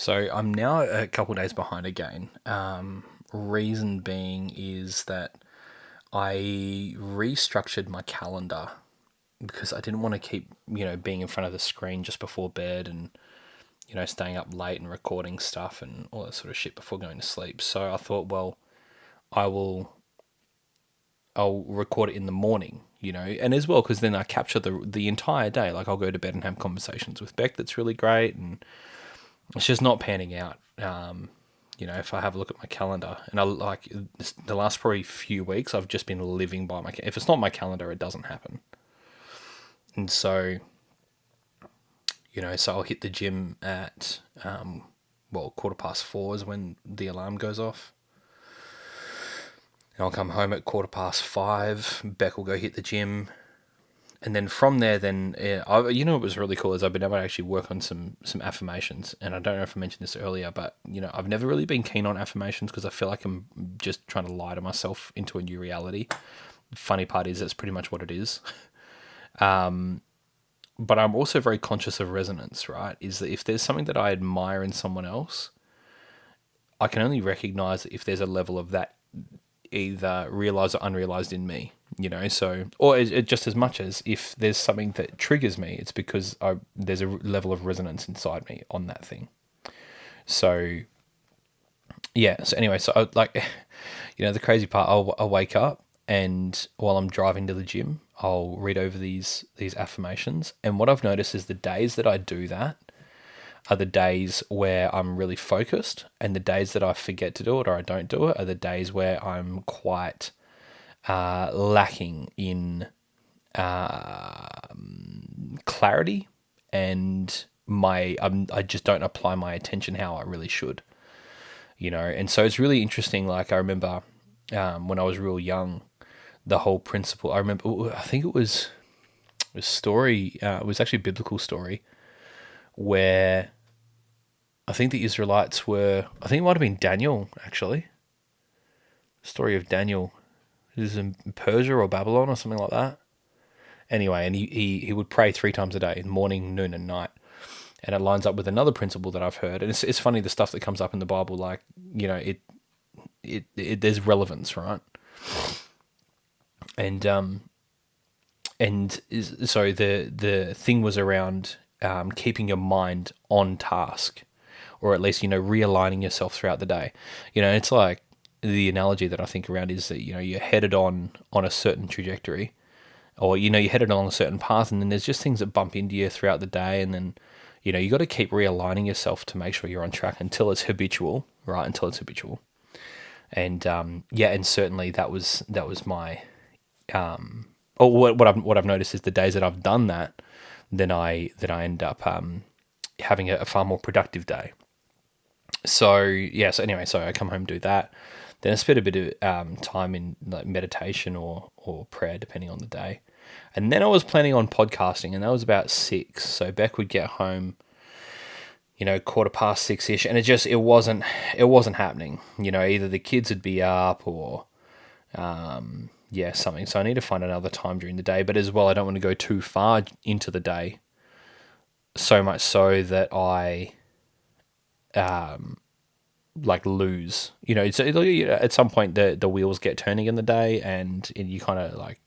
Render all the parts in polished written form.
So I'm now a couple of days behind again. Reason being is that I restructured my calendar because I didn't want to keep, being in front of the screen just before bed and, staying up late and recording stuff and all that sort of shit before going to sleep. So I thought, well, I will, I'll record it in the morning, and as well because then I capture the entire day. Like I'll go to bed and have conversations with Beck. That's really great, and it's just not panning out. If I have a look at my calendar, and I like the last probably few weeks, I've just been living by my. If it's not my calendar, it doesn't happen. And so, so I'll hit the gym at 4:15 is when the alarm goes off. And I'll come home at 5:15. Beck will go hit the gym, and then from there, what was really cool is I've been able to actually work on some affirmations. And I don't know if I mentioned this earlier, but I've never really been keen on affirmations because I feel like I'm just trying to lie to myself into a new reality. The funny part is that's pretty much what it is. But I'm also very conscious of resonance, right? Is that if there's something that I admire in someone else, I can only recognize if there's a level of that either realized or unrealized in me, so, or just as much as if there's something that triggers me, it's because there's a level of resonance inside me on that thing. So, yeah. So anyway, so the crazy part, I'll wake up and while I'm driving to the gym, I'll read over these affirmations. And what I've noticed is the days that I do that are the days where I'm really focused, and the days that I forget to do it or I don't do it are the days where I'm quite lacking in clarity, and I just don't apply my attention how I really should, And so it's really interesting. Like I remember when I was real young, the whole principle. I think it was a story. It was actually a biblical story where I think the Israelites were. I think it might have been Daniel actually. Story of Daniel. He was in Persia or Babylon or something like that. Anyway, and he would pray 3 times a day, morning, noon, and night. And it lines up with another principle that I've heard. And it's funny the stuff that comes up in the Bible, like, there's relevance, right? And so the thing was around keeping your mind on task, or at least realigning yourself throughout the day. It's like the analogy that I think around is that you're headed on a certain trajectory, or you're headed along a certain path, and then there's just things that bump into you throughout the day, and then you got to keep realigning yourself to make sure you're on track until it's habitual, right? Until it's habitual. And and certainly that was my or what I've noticed is the days that I've done that, then I end up having a far more productive day. So yeah, so anyway, so I come home, do that, then I spend a bit of time in like meditation or prayer depending on the day, and then I was planning on podcasting, and that was about 6. So Beck would get home, 6:15 ish, and it wasn't happening. Either the kids would be up or something. So I need to find another time during the day, but as well, I don't want to go too far into the day, so much so that I like lose. So at some point the wheels get turning in the day, and you kind of like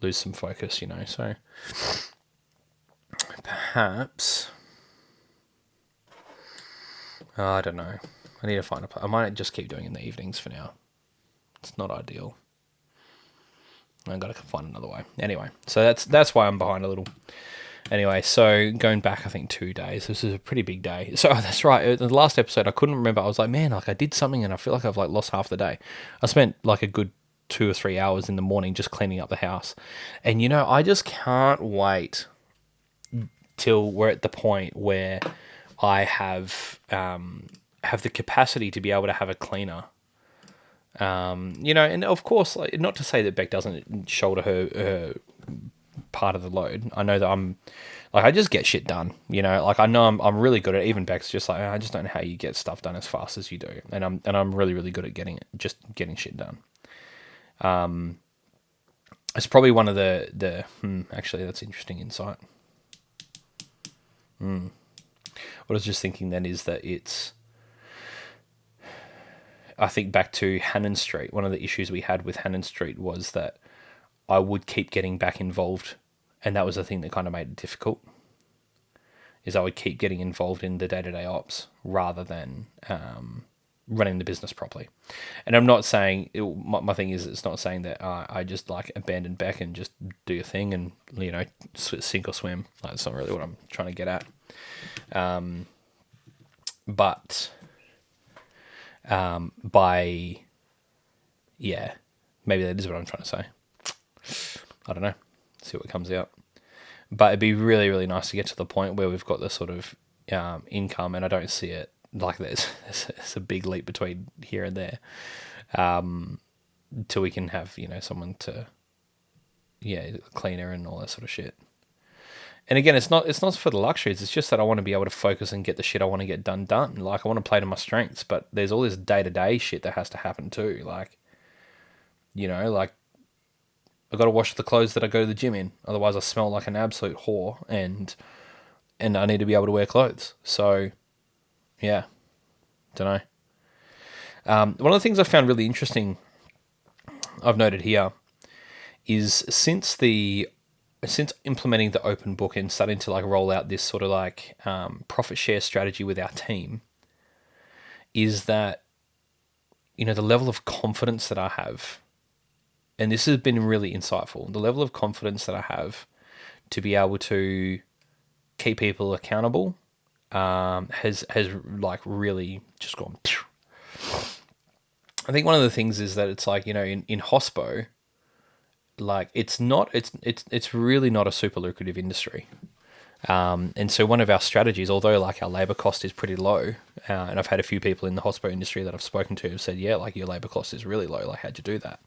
lose some focus. So perhaps I don't know. I need to find I might just keep doing it in the evenings for now. It's not ideal. I've got to find another way. Anyway, so that's why I'm behind a little. Anyway, so going back, I think 2 days. This is a pretty big day. So that's right. The last episode, I couldn't remember. I was like, man, like I did something, and I feel like I've like lost half the day. I spent like a good 2 or 3 hours in the morning just cleaning up the house, and I just can't wait till we're at the point where I have the capacity to be able to have a cleaner. And of course, like, not to say that Beck doesn't shoulder her part of the load. I know that I'm like I just get shit done. Like I know I'm really good at it. Even Beck's just like I just don't know how you get stuff done as fast as you do, and I'm really really good at getting shit done. It's probably one of actually that's interesting insight. what I was just thinking then is that I think back to Hannon Street. One of the issues we had with Hannon Street was that I would keep getting back involved, and that was the thing that kind of made it difficult. Is I would keep getting involved in the day-to-day ops rather than running the business properly. And I'm not saying my thing is, it's not saying that I just like abandon back and just do your thing and sink or swim. Like, that's not really what I'm trying to get at. But maybe that is what I'm trying to say. I don't know. See what comes out. But it'd be really, really nice to get to the point where we've got this sort of income, and I don't see it like there's a big leap between here and there, till we can have someone to cleaner and all that sort of shit. And again, it's not for the luxuries. It's just that I want to be able to focus and get the shit I want to get done. Like, I want to play to my strengths, but there's all this day-to-day shit that has to happen too. Like, like I got to wash the clothes that I go to the gym in. Otherwise, I smell like an absolute whore, and I need to be able to wear clothes. So, yeah, don't know. One of the things I found really interesting, I've noted here, is since implementing the open book and starting to like roll out this sort of like profit share strategy with our team, is that the level of confidence that I have. And this has been really insightful. The level of confidence that I have to be able to keep people accountable has like really just gone. I think one of the things is that it's like in hospo, like it's really not a super lucrative industry. And so one of our strategies, although like our labor cost is pretty low, and I've had a few people in the hospo industry that I've spoken to have said, yeah, like your labor cost is really low. Like, how'd you do that?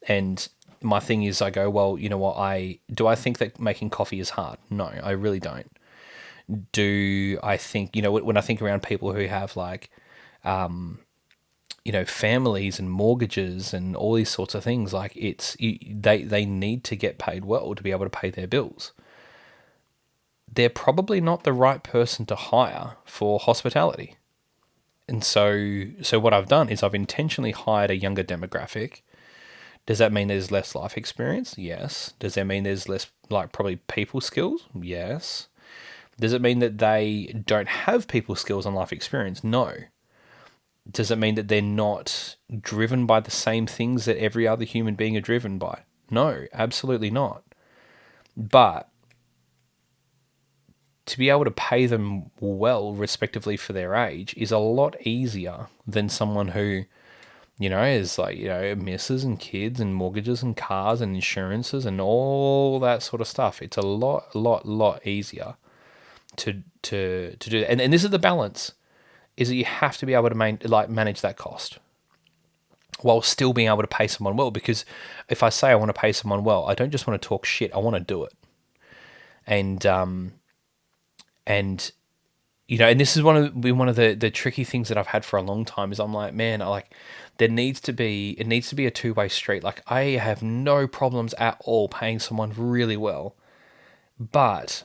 And my thing is, I go, well, you know what? I think that making coffee is hard? No, I really don't. Do I think, when I think around people who have like, families and mortgages and all these sorts of things, like they need to get paid well to be able to pay their bills. They're probably not the right person to hire for hospitality. And so what I've done is I've intentionally hired a younger demographic. Does that mean there's less life experience? Yes. Does that mean there's less, like, probably people skills? Yes. Does it mean that they don't have people skills and life experience? No. Does it mean that they're not driven by the same things that every other human being are driven by? No, absolutely not. But to be able to pay them well, respectively, for their age is a lot easier than someone who is like, misses and kids and mortgages and cars and insurances and all that sort of stuff. It's a lot easier to do that. And this is the balance, is that you have to be able to manage that cost while still being able to pay someone well. Because if I say I want to pay someone well, I don't just want to talk shit. I want to do it. And this is one of the tricky things that I've had for a long time, is I'm like, man, it needs to be a two-way street. Like, I have no problems at all paying someone really well, but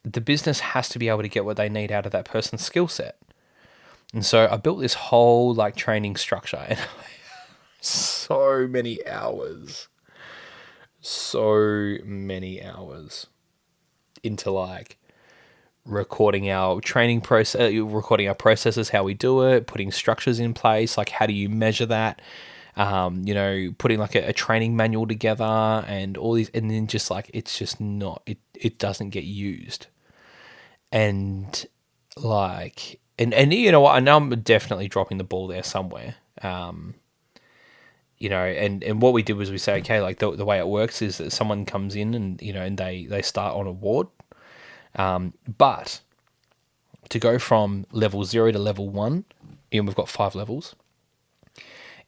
the business has to be able to get what they need out of that person's skill set. And so I built this whole like training structure, and so many hours into like recording our training process, recording our processes, how we do it, putting structures in place, like how do you measure that, putting like a training manual together and all these, and then just like, it's just not, it doesn't get used. And like, and you know what, I know I'm definitely dropping the ball there somewhere. And what we did was we say, okay, like the way it works is that someone comes in and, and they start on a ward. But to go from level 0 to level 1, and we've got 5 levels,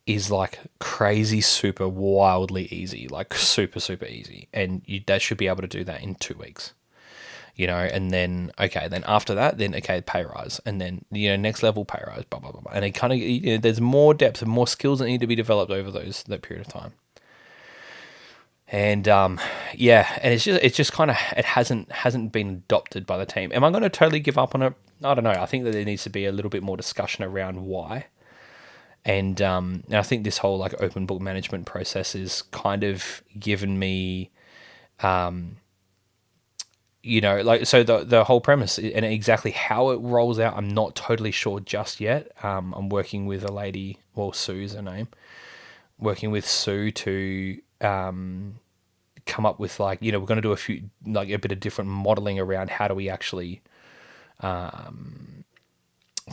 is like crazy, super wildly easy, like super, super easy. And that should be able to do that in 2 weeks, and then, okay, then after that, then, okay, pay rise. And then, next level pay rise, blah, blah, blah, blah. And it kind of, there's more depth and more skills that need to be developed over that period of time. And yeah, and it's just kind of, it hasn't been adopted by the team. Am I going to totally give up on it? I don't know. I think that there needs to be a little bit more discussion around why. And I think this whole like open book management process is kind of given me, like, so the whole premise and exactly how it rolls out, I'm not totally sure just yet. I'm working with a lady, well, Sue's her name, working with Sue to come up with, like, we're going to do a bit of different modeling around how do we actually come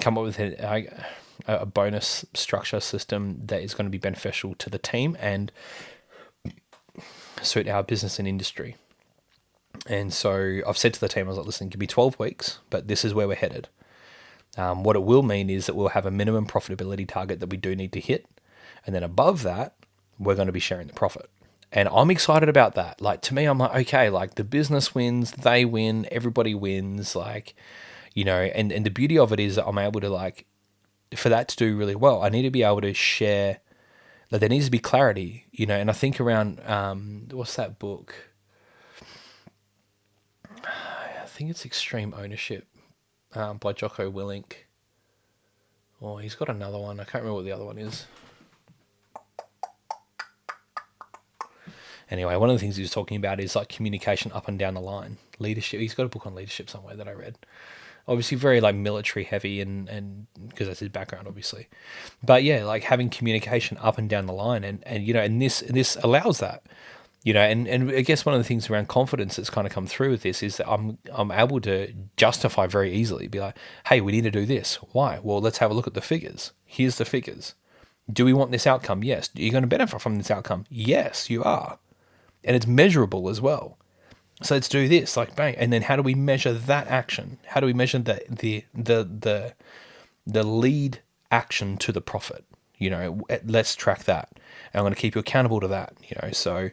up with a bonus structure system that is going to be beneficial to the team and suit our business and industry. And so I've said to the team, I was like, listen, give me 12 weeks, but this is where we're headed. What it will mean is that we'll have a minimum profitability target that we do need to hit. And then above that, we're going to be sharing the profit. And I'm excited about that. Like, to me, I'm like, okay, like the business wins, they win, everybody wins. Like, and the beauty of it is that I'm able to, like, for that to do really well, I need to be able to share, like, there needs to be clarity, and I think around, what's that book? I think it's Extreme Ownership by Jocko Willink. Oh, he's got another one. I can't remember what the other one is. Anyway, one of the things he was talking about is like communication up and down the line. Leadership. He's got a book on leadership somewhere that I read. Obviously very like military heavy and because that's his background, obviously. But yeah, like having communication up and down the line and and this allows that. And I guess one of the things around confidence that's kind of come through with this is that I'm able to justify very easily, be like, hey, we need to do this. Why? Well, let's have a look at the figures. Here's the figures. Do we want this outcome? Yes. Are you going to benefit from this outcome? Yes, you are. And it's measurable as well. So let's do this, like bang. And then how do we measure that action? How do we measure the lead action to the profit? Let's track that. And I'm going to keep you accountable to that. So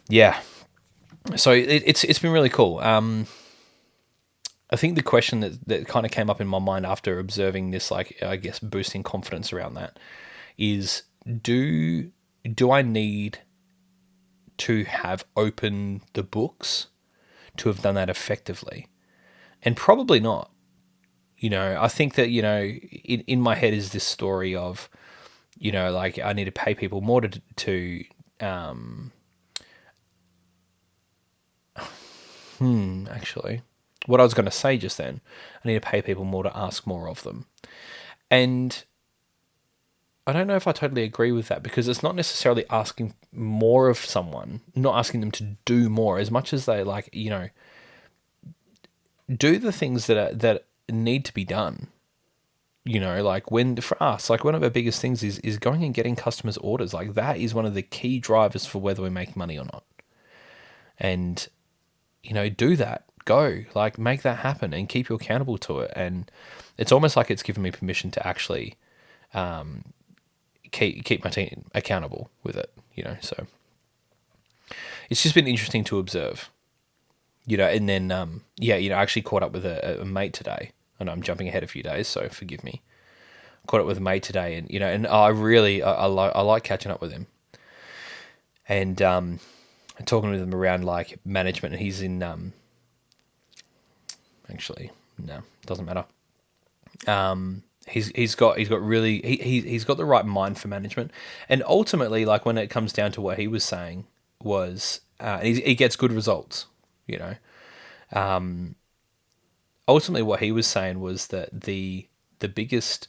yeah. So it's been really cool. I think the question that kind of came up in my mind after observing this, like, I guess boosting confidence around that is, do I need to have opened the books to have done that effectively? And probably not. I think that, in my head is this story of, like I need to pay people more to actually, what I was going to say just then, I need to pay people more to ask more of them. And I don't know if I totally agree with that, because it's not necessarily asking more of someone, not asking them to do more as much as they, like, do the things that need to be done. Like for us, like one of our biggest things is going and getting customers' orders. Like that is one of the key drivers for whether we make money or not. And, do that. Go, like, make that happen and keep you accountable to it. And it's almost like it's given me permission to actually keep my team accountable with it, so it's just been interesting to observe, and then, I actually caught up with a mate today. I know I'm jumping ahead a few days, so forgive me. Caught up with a mate today, and, and I like catching up with him and talking with him around like management. And he's in, actually, no, doesn't matter. He's got the right mind for management, and ultimately, like when it comes down to what he was saying was, he gets good results. Ultimately, what he was saying was that the biggest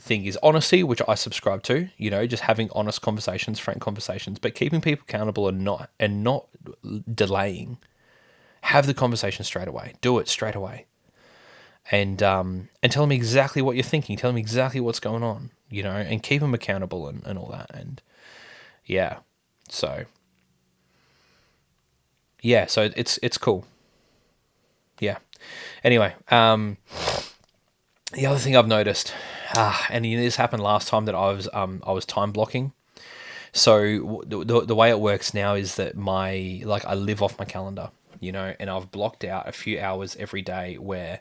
thing is honesty, which I subscribe to. Just having honest conversations, frank conversations, but keeping people accountable and not delaying. Have the conversation straight away. Do it straight away. And tell them exactly what you're thinking. Tell them exactly what's going on, and keep them accountable and all that. And yeah, so it's cool. Yeah. Anyway, the other thing I've noticed, and this happened last time, that I was time blocking. So the way it works now is that I live off my calendar, and I've blocked out a few hours every day where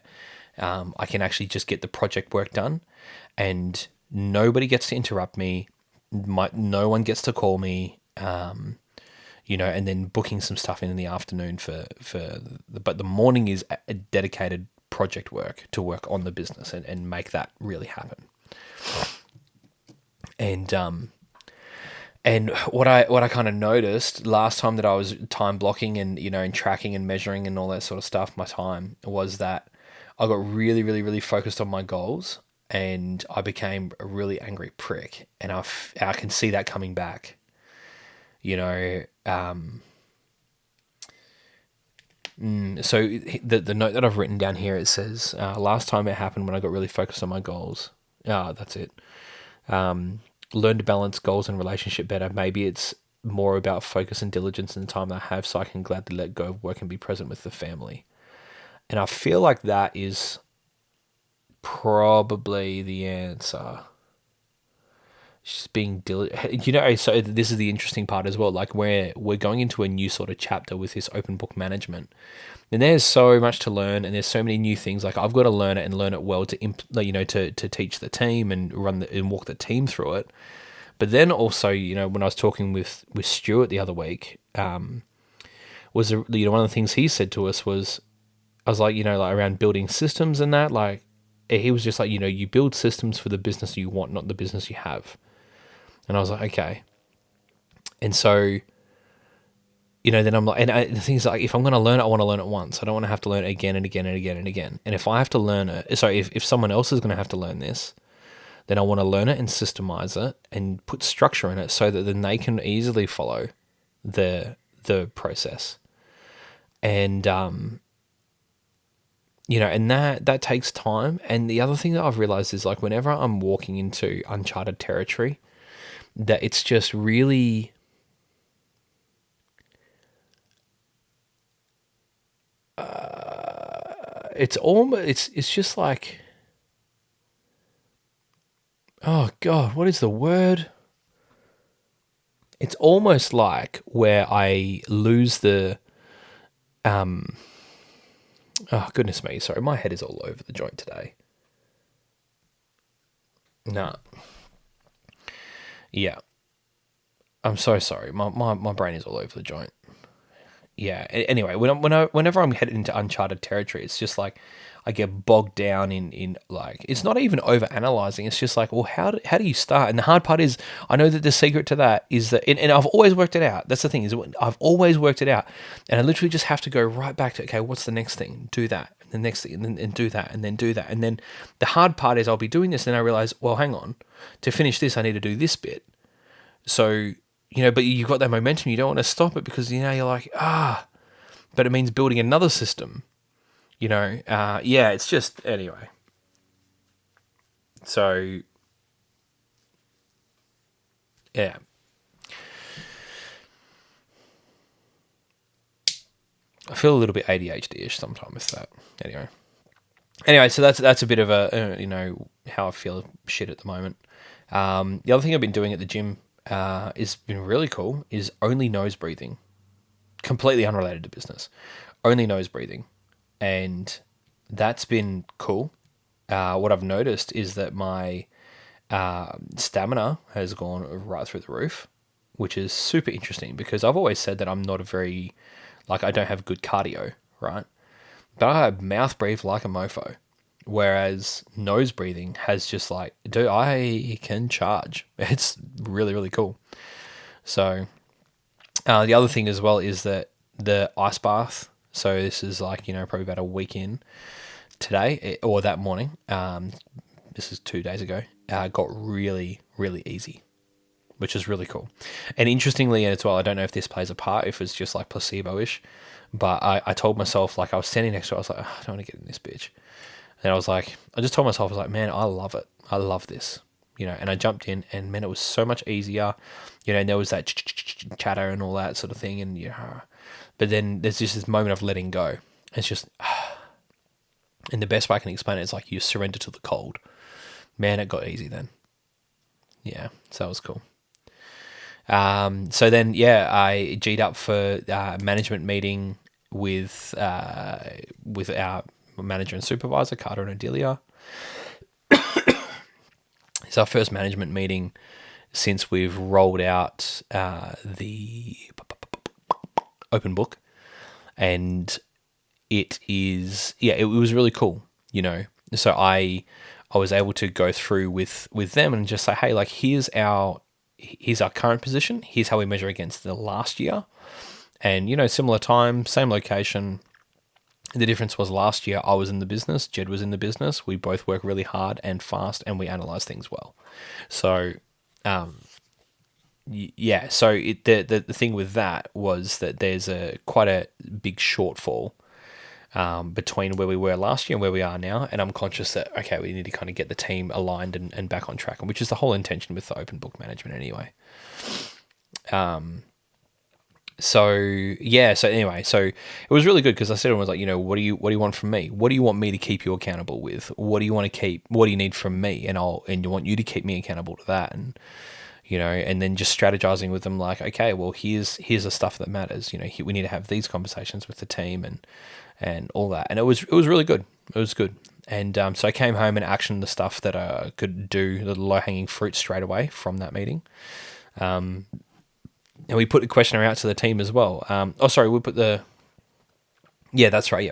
I can actually just get the project work done, and nobody gets to interrupt me. No one gets to call me. and then booking some stuff in the afternoon but the morning is a dedicated project work to work on the business and make that really happen. And what I kind of noticed last time that I was time blocking and tracking and measuring and all that sort of stuff, my time, was that I got really, really, really focused on my goals, and I became a really angry prick, and I can see that coming back. So the note that I've written down here, it says, last time it happened when I got really focused on my goals. That's it. Learn to balance goals and relationship better. Maybe it's more about focus and diligence in the time that I have, so I can gladly let go of work and be present with the family. And I feel like that is probably the answer. Just being diligent. So this is the interesting part as well. Like we're going into a new sort of chapter with this open book management, and there's so much to learn, and there's so many new things. Like I've got to learn it and learn it well to teach the team and and walk the team through it. But then also, when I was talking with Stuart the other week, was one of the things he said to us was, I was like, like around building systems and that, like he was just like, you build systems for the business you want, not the business you have. And I was like, okay. And so, then I'm like, the thing is, like, if I'm going to learn it, I want to learn it once. I don't want to have to learn it again and again and again and again. And if I have to learn it, if someone else is going to have to learn this, then I want to learn it and systemize it and put structure in it so that then they can easily follow the process. And, and that takes time. And the other thing that I've realized is, like, whenever I'm walking into uncharted territory, that it's just really, it's just like, oh God, what is the word? It's almost like where I lose the, oh goodness me, sorry, my head is all over the joint today. Nah. Yeah. I'm so sorry. My brain is all over the joint. Yeah. Anyway, whenever I'm headed into uncharted territory, it's just like I get bogged down in like, it's not even over analyzing. It's just like, well, how do you start? And the hard part is, I know that the secret to that is that, and I've always worked it out. That's the thing, is I've always worked it out, and I literally just have to go right back to, okay, what's the next thing? Do that. And the next thing, and do that, and then do that. And then the hard part is I'll be doing this, and I realize, well, hang on, to finish this, I need to do this bit. So, but you've got that momentum. You don't want to stop it because, you're like, but it means building another system. It's just, anyway. So, yeah. I feel a little bit ADHD-ish sometimes with that. Anyway, so that's a bit of a, how I feel shit at the moment. The other thing I've been doing at the gym is been really cool is only nose breathing. Completely unrelated to business. Only nose breathing. And that's been cool. What I've noticed is that my stamina has gone right through the roof, which is super interesting because I've always said that I'm not I don't have good cardio, right? But I mouth breathe like a mofo. Whereas nose breathing has just like, dude, I can charge. It's really, really cool. So the other thing as well is that the ice bath, so this is like, probably about a week in today, or that morning, this is 2 days ago, got really, really easy, which is really cool. And interestingly as well, I don't know if this plays a part, if it's just like placebo-ish, but I told myself, like I was standing next to it, I was like, I don't want to get in this bitch. And I just told myself, I was like, man, I love it. I love this, and I jumped in, and man, it was so much easier, and there was that chatter and all that sort of thing. And, but then there's just this moment of letting go. It's just, and the best way I can explain it is like you surrender to the cold. Man, it got easy then. Yeah. So that was cool. So then, I G'd up for a management meeting with our manager and supervisor, Kaata Odelia. It's our first management meeting since we've rolled out the open book, and it was really cool, you know. So I was able to go through with them and just say, hey, like here's our current position, here's how we measure against the last year, and similar time, same location. The difference was last year I was in the business, Jed was in the business. We both work really hard and fast, and we analyze things well. So, yeah. So the thing with that was that there's quite a big shortfall between where we were last year and where we are now. And I'm conscious that, okay, we need to kind of get the team aligned and back on track, which is the whole intention with the open book management anyway. So yeah, so anyway, so it was really good because I said, I was like, what do you want from me? What do you want me to keep you accountable with? What do you want to keep? What do you need from me? And you want you to keep me accountable to that. And and then just strategizing with them, like, okay, well, here's the stuff that matters. We need to have these conversations with the team and all that. And it was really good. It was good. And so I came home and actioned the stuff that I could do, the low hanging fruit straight away from that meeting. And we put the questionnaire out to the team as well. That's right. Yeah,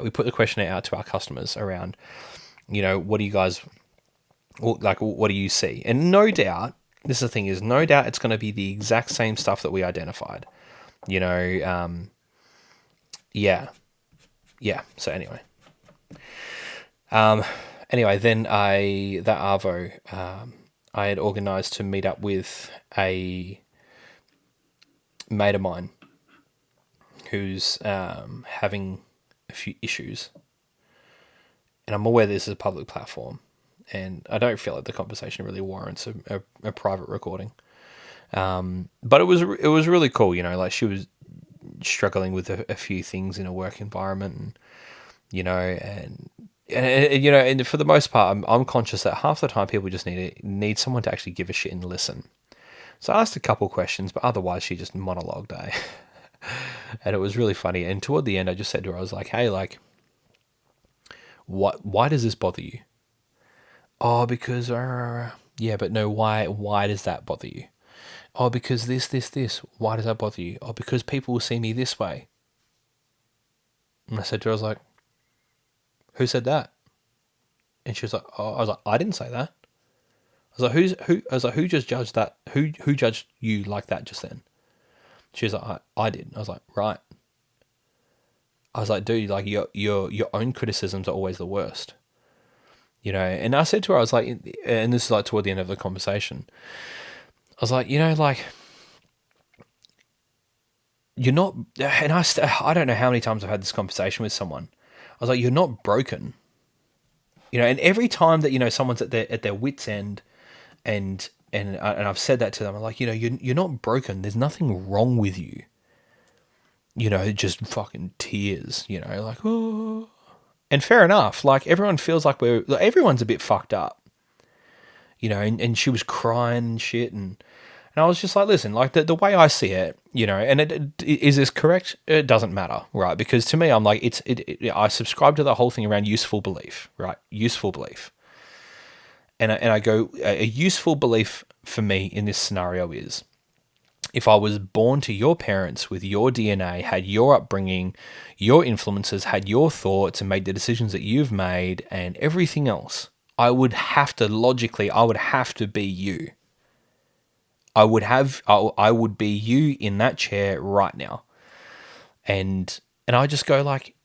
we put the questionnaire out to our customers around, what do you guys, like, what do you see? And no doubt, this is the thing, is no doubt it's going to be the exact same stuff that we identified. Yeah. So anyway. Then that Arvo, I had organised to meet up with a mate of mine who's having a few issues, and I'm aware this is a public platform, and I don't feel like the conversation really warrants a private recording. But it was really cool, like she was struggling with a few things in a work environment, and for the most part, I'm conscious that half the time people just need someone to actually give a shit and listen. So I asked a couple questions, but otherwise she just monologued, and it was really funny. And toward the end, I just said to her, I was like, hey, like, why does this bother you? Oh, because, yeah, but no, why does that bother you? Oh, because this. Why does that bother you? Oh, because people will see me this way. And I said to her, I was like, who said that? And she was like, oh, I was like, I didn't say that. I was like, who just judged that? Who judged you like that just then? She was like, I did. I was like, right. I was like, dude, like your own criticisms are always the worst. And I said to her, I was like, and this is like toward the end of the conversation, I was like, like, you're not, and I don't know how many times I've had this conversation with someone. I was like, you're not broken. And every time that, someone's at their wit's end, and I've said that to them, I'm like, you're not broken. There's nothing wrong with you. Just fucking tears, like, oh. And fair enough. Like, everyone feels like everyone's a bit fucked up, and she was crying and shit. And I was just like, listen, like the way I see it, and is this correct? It doesn't matter, right? Because to me, I'm like, I subscribe to the whole thing around useful belief, right? Useful belief. And I go, a useful belief for me in this scenario is, if I was born to your parents with your DNA, had your upbringing, your influences, had your thoughts, and made the decisions that you've made and everything else, I would have to be you. I would be you in that chair right now. And I just go like,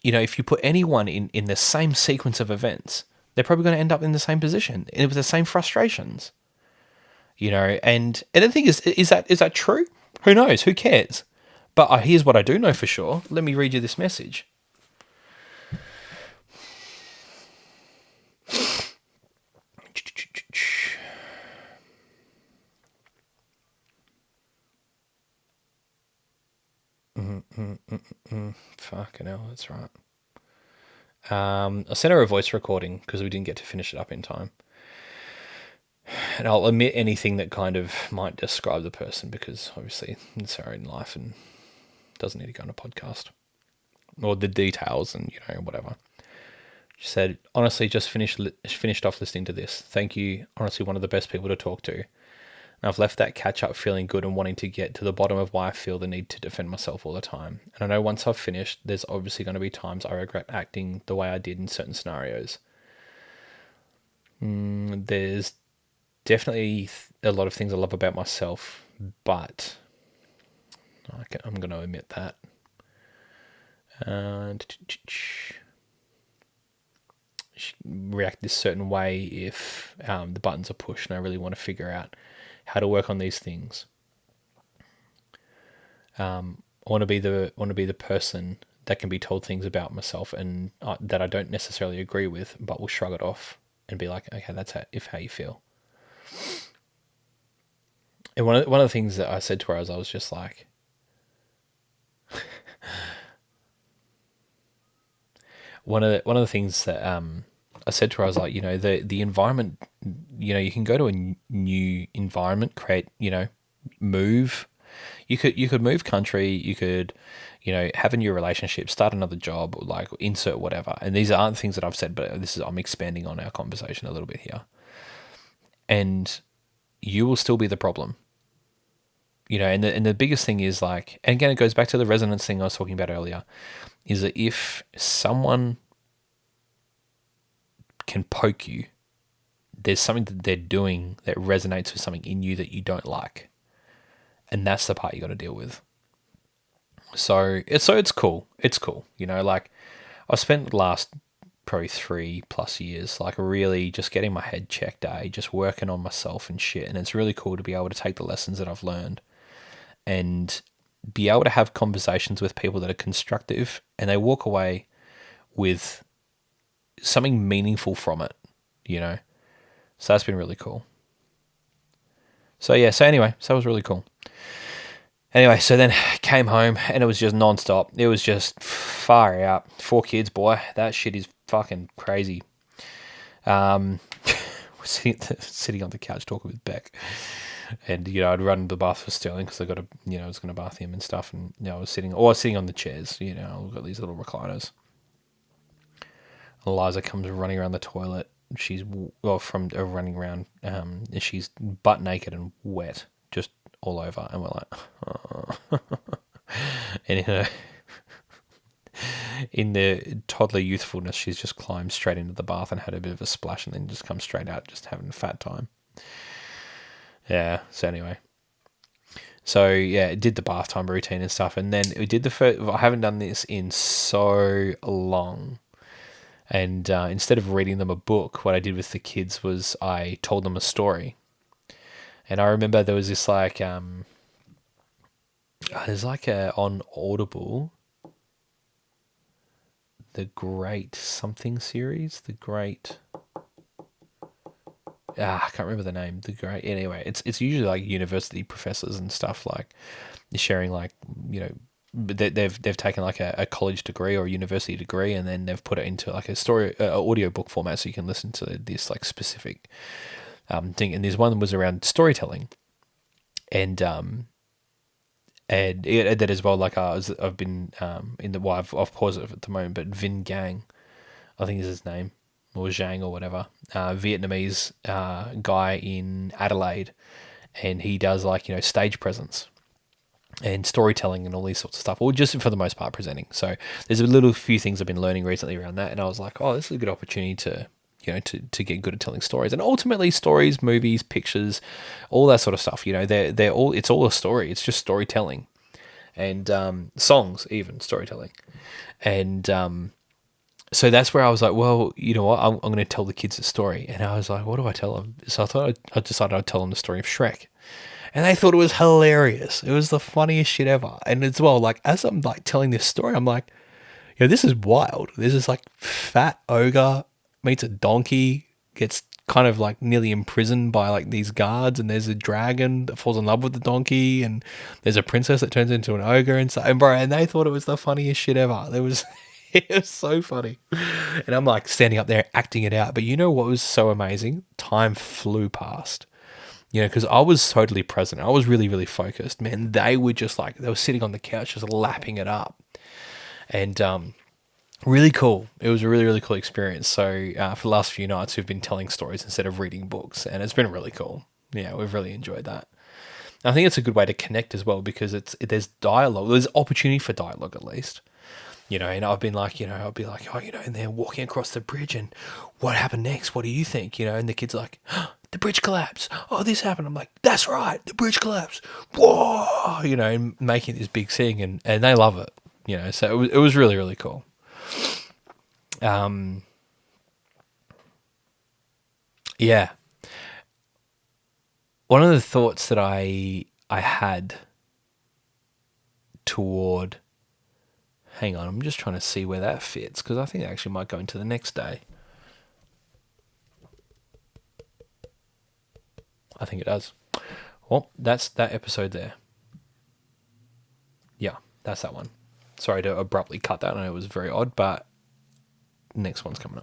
if you put anyone in the same sequence of events, they're probably going to end up in the same position and with the same frustrations. And the thing is that true? Who knows? Who cares? But here's what I do know for sure. Let me read you this message. Fucking hell, that's right. I sent her a voice recording because we didn't get to finish it up in time. And I'll omit anything that kind of might describe the person because obviously it's her own life and doesn't need to go on a podcast. Or the details and, whatever. She said, honestly, just finished off listening to this. Thank you. Honestly, one of the best people to talk to. And I've left that catch up feeling good and wanting to get to the bottom of why I feel the need to defend myself all the time. And I know once I've finished, there's obviously going to be times I regret acting the way I did in certain scenarios. There's definitely a lot of things I love about myself, but I'm going to omit that. React this certain way if the buttons are pushed and I really want to figure out how to work on these things. I want to be the person that can be told things about myself and that I don't necessarily agree with, but will shrug it off and be like, okay, that's how you feel. And one of the things that I said to her is I was just like, one of the things that I said to her, I was like, the environment, you can go to a new environment, create, move. You could move country. You could, have a new relationship, start another job, like insert whatever. And these aren't things that I've said, but I'm expanding on our conversation a little bit here. And you will still be the problem. And the biggest thing is like, and again, it goes back to the resonance thing I was talking about earlier, is that if someone can poke you, there's something that they're doing that resonates with something in you that you don't like. And that's the part you got to deal with. So it's cool. It's cool. Like I spent the last probably 3+ years, like really just getting my head checked, just working on myself and shit. And it's really cool to be able to take the lessons that I've learned and be able to have conversations with people that are constructive and they walk away with something meaningful from it, So that's been really cool. So anyway, that was really cool. Anyway, so then came home and it was just nonstop. It was just far out. 4 kids, boy. That shit is fucking crazy. Sitting on the couch talking with Beck. And, I'd run the bath for Sterling because I got I was going to bath him and stuff. And, I was sitting on the chairs, I've got these little recliners. Eliza comes running around the toilet. She's, running around, and she's butt naked and wet, just all over. And we're like, oh. And in the toddler youthfulness, she's just climbed straight into the bath and had a bit of a splash and then just come straight out, just having a fat time. Yeah, so anyway. So, yeah, did the bath time routine and stuff. And then we did the first... I haven't done this in so long. And instead of reading them a book, what I did with the kids was I told them a story. And I remember there was this like... there's like on Audible... The Great something series? The Great... I can't remember the name. The Great... Anyway, it's usually like university professors and stuff like sharing like, they've taken like a college degree or a university degree and then they've put it into like a story audio book format so you can listen to this like specific thing. And there's one that was around storytelling, and that as well. Like I've been in the I've paused it at the moment, but Vin Gang, I think is his name, or Zhang or whatever, Vietnamese guy in Adelaide, and he does like stage presence and storytelling and all these sorts of stuff, or just for the most part presenting. So there's a little few things I've been learning recently around that, and I was like, oh, this is a good opportunity to to get good at telling stories, and ultimately stories, movies, pictures, all that sort of stuff. They're all, it's all a story. It's just storytelling, and songs, even storytelling, and so that's where I was like, well, you know what, I'm going to tell the kids a story, and I was like, what do I tell them? So I decided I'd tell them the story of Shrek. And they thought it was hilarious. It was the funniest shit ever. And as well, like, as I'm like telling this story, I'm like, this is wild. This is like fat ogre meets a donkey, gets kind of like nearly imprisoned by like these guards, and there's a dragon that falls in love with the donkey, and there's a princess that turns into an ogre, and so, and they thought it was the funniest shit ever. It was so funny. And I'm like standing up there acting it out. But you know what was so amazing? Time flew past. Because I was totally present. I was really, really focused. Man, they were just like, they were sitting on the couch just lapping it up. And really cool. It was a really, really cool experience. So for the last few nights, we've been telling stories instead of reading books. And it's been really cool. Yeah, we've really enjoyed that. I think it's a good way to connect as well because there's dialogue, there's opportunity for dialogue at least. And I've been like, I'll be like, and they're walking across the bridge, and what happened next? What do you think? And the kid's like, the bridge collapsed. Oh, this happened. I'm like, that's right, the bridge collapsed. Whoa, and making this big thing, and they love it. So it was really really cool. Yeah, one of the thoughts that I had toward. Hang on, I'm just trying to see where that fits because I think it actually might go into the next day. I think it does. Well, that's that episode there. Yeah, that's that one. Sorry to abruptly cut that. I know it was very odd, but next one's coming up.